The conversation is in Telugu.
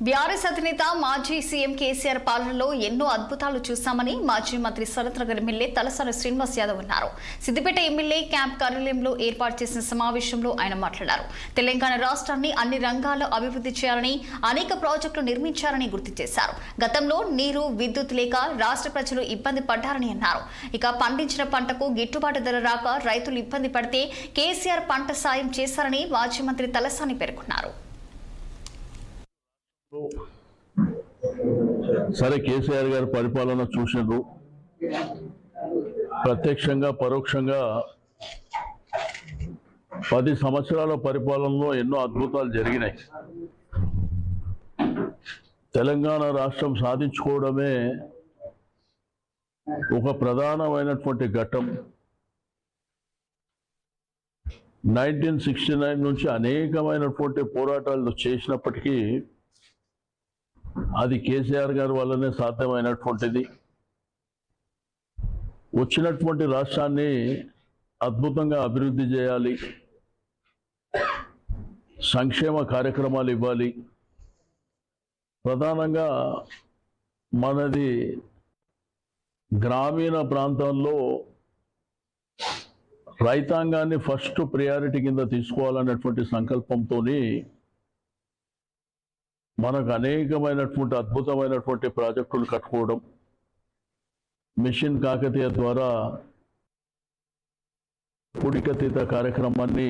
బీఆర్ఎస్ అధినేత మాజీ సీఎం కేసీఆర్ పాలనలో ఎన్నో అద్భుతాలు చూశామని మాజీ మంత్రి శరత్నగర్ ఎమ్మెల్యే తలసాని శ్రీనివాస్ యాదవ్ అన్నారు. సిద్దిపేట ఎమ్మెల్యే క్యాంప్ కార్యాలయంలో ఏర్పాటు చేసిన సమావేశంలో ఆయన మాట్లాడారు. తెలంగాణ రాష్ట్రాన్ని అన్ని రంగాల్లో అభివృద్ధి చేయాలని, అనేక ప్రాజెక్టులు నిర్మించారని గుర్తు చేశారు. గతంలో నీరు, విద్యుత్ లేక రాష్ట్ర ప్రజలు ఇబ్బంది పడ్డారని అన్నారు. ఇక పండించిన పంటకు గిట్టుబాటు ధర రాక రైతులు ఇబ్బంది పడితే కేసీఆర్ పంట సాయం చేశారని మాజీ మంత్రి తలసాని పేర్కొన్నారు. సరే, కేసీఆర్ గారి పరిపాలన చూసినారు. ప్రత్యక్షంగా పరోక్షంగా 10 సంవత్సరాల పరిపాలనలో ఎన్నో అద్భుతాలు జరిగినాయి. తెలంగాణ రాష్ట్రం సాధించుకోవడమే ఒక ప్రధానమైనటువంటి ఘట్టం. 1969 నుంచి అనేకమైనటువంటి పోరాటాలు చేసినప్పటికీ అది కేసీఆర్ గారి వల్లనే సాధ్యమైనటువంటిది. వచ్చినటువంటి రాష్ట్రాన్ని అద్భుతంగా అభివృద్ధి చేయాలి, సంక్షేమ కార్యక్రమాలు ఇవ్వాలి. ప్రధానంగా మనది గ్రామీణ ప్రాంతంలో రైతాంగాన్ని ఫస్ట్ ప్రయారిటీ కింద తీసుకోవాలనేటువంటి సంకల్పంతో మనకు అనేకమైనటువంటి అద్భుతమైనటువంటి ప్రాజెక్టులు కట్టుకోవడం, మిషన్ కాకతీయ ద్వారా పూడికతీత కార్యక్రమాన్ని